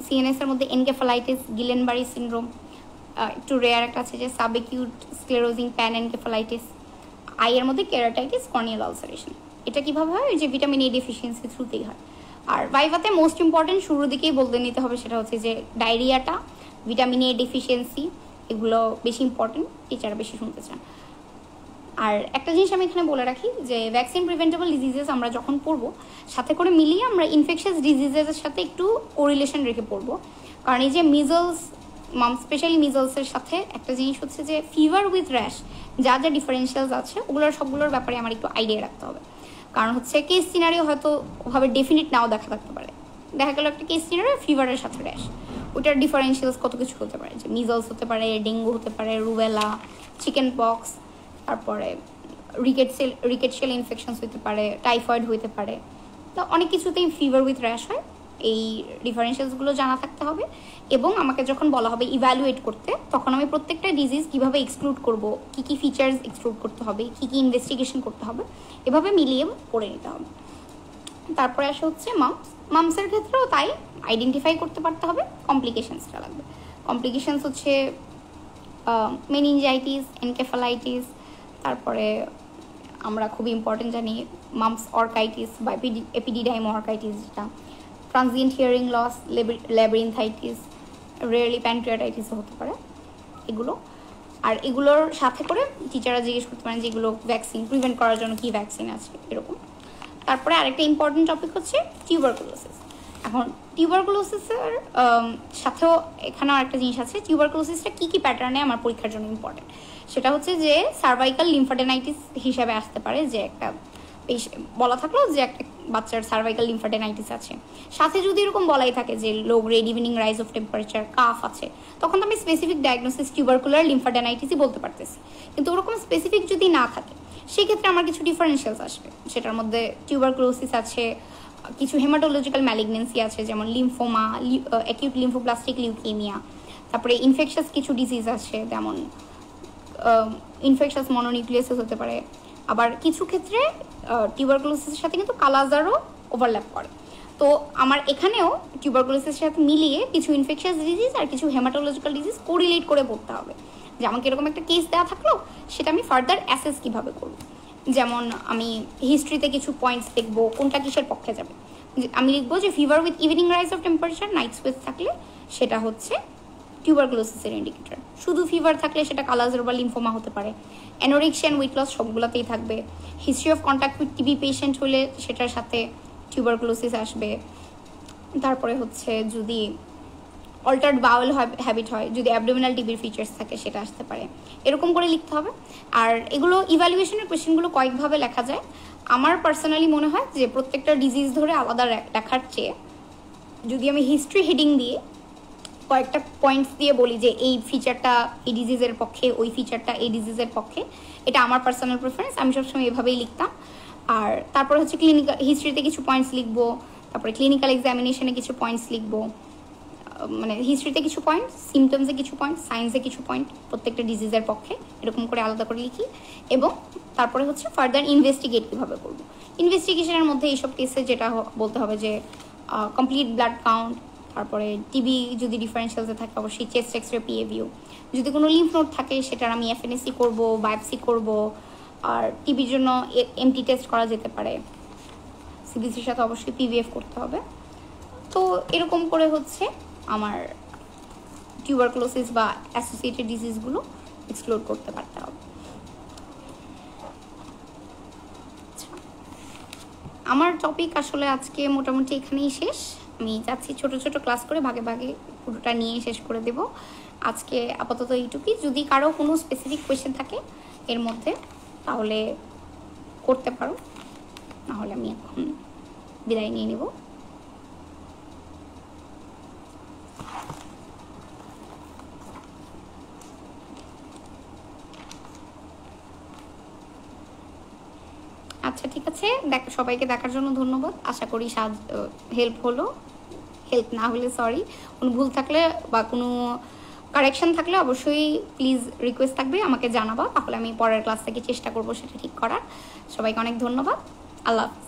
CNS এর মধ্যে এনকেফালাইটিস, গিলেনবারি সিনড্রোম, একটু রেয়ার একটা আছে যে subacute sclerosing panencephalitis. Eye এর মধ্যে কেরাটাইটিস, কর্নিয়াল আলসারেশন। এটা কিভাবে হয়? যে ভিটামিন এ ডেফিসিয়েন্সি থ্রুতেই হয়। আর ভাইভাতে মোস্ট ইম্পর্টেন্ট শুরুর দিকেই বলতে নিতে হবে, সেটা হচ্ছে যে ডায়রিয়াটা, ভিটামিন এ ডেফিসিয়েন্সি, এগুলো বেশি ইম্পর্টেন্ট, টিচাররা বেশি শুনতে চান। আর একটা জিনিস আমি এখানে বলে রাখি যে ভ্যাকসিন প্রিভেন্টেবল ডিজিজেস আমরা যখন পড়বো, সাথে করে মিলিয়ে আমরা ইনফেকশাস ডিজিজেসের সাথে একটু কোরিলেশন রেখে পড়বো। কারণ এই যে মিজলস, স্পেশালি মিজলসের সাথে একটা জিনিস হচ্ছে যে ফিভার উইথ র্যাশ, যা যা ডিফারেন্সিয়ালস আছে ওগুলোর সবগুলোর ব্যাপারে আমার একটু আইডিয়া রাখতে হবে। কারণ হচ্ছে কেস সিনারিও হয়তো ওভাবে ডেফিনিট নাও দেখা থাকতে পারে। দেখা গেল একটা কেস সিনারিও ফিভারের সাথে র্যাশ, ওইটার ডিফারেন্সিয়ালস কত কিছু হতে পারে, যে মিজলস হতে পারে, ডেঙ্গু হতে পারে, রুবেলা, চিকেন পক্স, তারপরে রিকেটশিয়াল ইনফেকশনস হতে পারে, টাইফয়েড হতে পারে। তো অনেক কিছুতেই ফিভার উইথ র্যাশ হয়। এই ডিফারেন্সিয়ালসগুলো জানা থাকতে হবে। এবং আমাকে যখন বলা হবে ইভ্যালুয়েট করতে, তখন আমি প্রত্যেকটা ডিজিজ কীভাবে এক্সক্লুড করব, কী কী ফিচার্স এক্সক্লুড করতে হবে, কী কী ইনভেস্টিগেশন করতে হবে, এভাবে মিলিয়ে পড়ে নিতে হবে। তারপরে আসে হচ্ছে মামসের ক্ষেত্রেও তাই আইডেন্টিফাই করতে পারতে হবে, কমপ্লিকেশনসটা লাগবে। কমপ্লিকেশনস হচ্ছে মেনিনজাইটিস, এনকেফালাইটিস, তারপরে আমরা খুবই ইম্পর্টেন্ট জানি মামস অর্কাইটিস বা এপিডিডাইম অর্কাইটিস, যেটা ট্রানজিয়েন্ট হিয়ারিং লস, ল্যাব্রিনথাইটিস, রেয়ারলি প্যানক্রিয়াটাইটিসও হতে পারে এগুলো। আর এগুলোর সাথে করে টিচাররা জিজ্ঞেস করতে পারেন যে এগুলো ভ্যাকসিন প্রিভেন্ট করার জন্য কী ভ্যাকসিন আছে, এরকম। তারপরে আরেকটা ইম্পর্টেন্ট টপিক হচ্ছে টিউবারকুলোসিস। এখন টিউবারকুলোসিসের সাথেও এখানেও একটা জিনিস আছে, টিউবারকুলোসিসটা কী কী প্যাটার্নে আমার পরীক্ষার জন্য ইম্পর্টেন্ট। সেটা হচ্ছে যে সার্ভাইকাল লিম্ফাডেনাইটিস হিসাবে আসতে পারে, যে একটা বলা থাকলো যে একটা বাচ্চার সার্ভাইকাল লিম্ফাডেনাইটিস আছে, সাথে যদি এরকম বলাই থাকে যে low grade evening rise of temperature, calf আছে, তখন তো আমি স্পেসিফিক ডায়াগনোসিস টিউবারকুলার লিম্ফাডেনাইটিসই বলতে পারতেছি। কিন্তু ওরকম স্পেসিফিক যদি না থাকে, সেক্ষেত্রে আমার কিছু ডিফারেন্সিয়ালস আসবে। সেটার মধ্যে টিউবারকুলোসিস আছে, কিছু হেমাটোলজিক্যাল ম্যালিগনেন্সি আছে, যেমন লিম্ফোমা, অ্যাকিউট লিম্ফোব্লাস্টিক লিউকেমিয়া। তারপরে ইনফেকশাস কিছু ডিজিজ আছে, যেমন ইনফেকশাস মনোনিউক্লিয়াসিস হতে পারে। আবার কিছু ক্ষেত্রে টিউবারকুলোসিসের সাথে কিন্তু কালাজারও ওভারল্যাপ করে। তো আমার এখানেও টিউবারকুলোসিসের সাথে মিলিয়ে কিছু ইনফেকশাস ডিজিজ আর কিছু হেমাটোলজিক্যাল ডিজিজ কোরিলেট করে পড়তে হবে। যে আমাকে এরকম একটা কেস দেওয়া থাকলো, সেটা আমি ফার্দার অ্যাসেস কীভাবে করব। যেমন আমি হিস্ট্রিতে কিছু পয়েন্টস দেখবো, কোনটা কিসের পক্ষে যাবে। আমি লিখবো যে fever with evening rise of temperature, night sweats থাকলে সেটা হচ্ছে টিউবারকুলোসিসের ইন্ডিকেটর। শুধু ফিভার থাকলে সেটা কালাজার বা লিম্ফোমা হতে পারে। অ্যানোরেক্সিয়া অ্যান্ড ওয়েট লস সবগুলোতেই থাকবে। History of contact with TB patient হলে সেটার সাথে টিউবারকুলোসিস আসবে। তারপরে হচ্ছে যদি অল্টার্ড বাউল হ্যাবিট হয়, যদি অ্যাবডোমিনাল টিবির ফিচার্স থাকে, সেটা আসতে পারে। এরকম করে লিখতে হবে। আর এগুলো ইভ্যালুয়েশনের কোয়েশ্চেনগুলো কয়েকভাবে লেখা যায়। আমার পার্সোনালি মনে হয় যে প্রত্যেকটা ডিজিজ ধরে আলাদা লেখার চেয়ে যদি আমি হিস্ট্রি হেডিং দিয়ে কয়েকটা পয়েন্টস দিয়ে বলি যে এই ফিচারটা এই ডিজিজের পক্ষে, ওই ফিচারটা এই ডিজিজের পক্ষে, এটা আমার পার্সোনাল প্রেফারেন্স, আমি সবসময় এভাবেই লিখতাম। আর তারপর হচ্ছে ক্লিনিক্যাল হিস্ট্রিতে কিছু পয়েন্টস লিখবো, তারপরে ক্লিনিক্যাল এক্সামিনেশনে কিছু পয়েন্টস লিখবো, মানে হিস্ট্রিতে কিছু পয়েন্ট, সিমটমসে কিছু পয়েন্ট, সায়েন্সে কিছু পয়েন্ট, প্রত্যেকটা ডিজিজের পক্ষে এরকম করে আলাদা করে লিখি। এবং তারপরে হচ্ছে ফার্দার ইনভেস্টিগেট কীভাবে করবো। ইনভেস্টিগেশনের মধ্যে এইসব কেসে যেটা বলতে হবে যে কমপ্লিট ব্লাড কাউন্ট, তারপরে টিবি যদি ডিফারেন্সিয়ালসে থাকে অবশ্যই চেস্ট এক্সরে, পিএভিউ। যদি কোনো লিম্ফ নোড থাকে সেটার আমি এফএনএসি করব, বায়োপসি করব। আর টিবির জন্য এমটি টেস্ট করা যেতে পারে, সিবিসির সাথে অবশ্যই পিভিএফ করতে হবে। তো এরকম করে হচ্ছে আমার টিউবারকুলোসিস বা অ্যাসোসিয়েটেড ডিজিজগুলো এক্সপ্লোর করতে পারতে হবে। আমার টপিক আসলে আজকে মোটামুটি এখানেই শেষ। আমি যাচ্ছি ছোট ছোট ক্লাস করে ভাগে ভাগে পুরোটা নিয়ে শেষ করে দেব। আজকে আপাতত এইটুকুই। যদি কারো কোনো স্পেসিফিক কোয়েশ্চেন থাকে এর মধ্যে তাহলে করতে পারো, নাহলে আমি এখন বিদায় নিয়ে নেব। আচ্ছা, ঠিক আছে। সবাইকে দেখার জন্য ধন্যবাদ। আশা করি হেল্প হলো। হেল্প না হলে সরি, কোনো ভুল থাকলে বা কোনো কারেকশন থাকলে অবশ্যই প্লিজ রিকোয়েস্ট থাকবে আমাকে জানাবা, তাহলে আমি পরের ক্লাস থেকে চেষ্টা করবো সেটা ঠিক করার। সবাইকে অনেক ধন্যবাদ, আল্লাহ হাফিজ।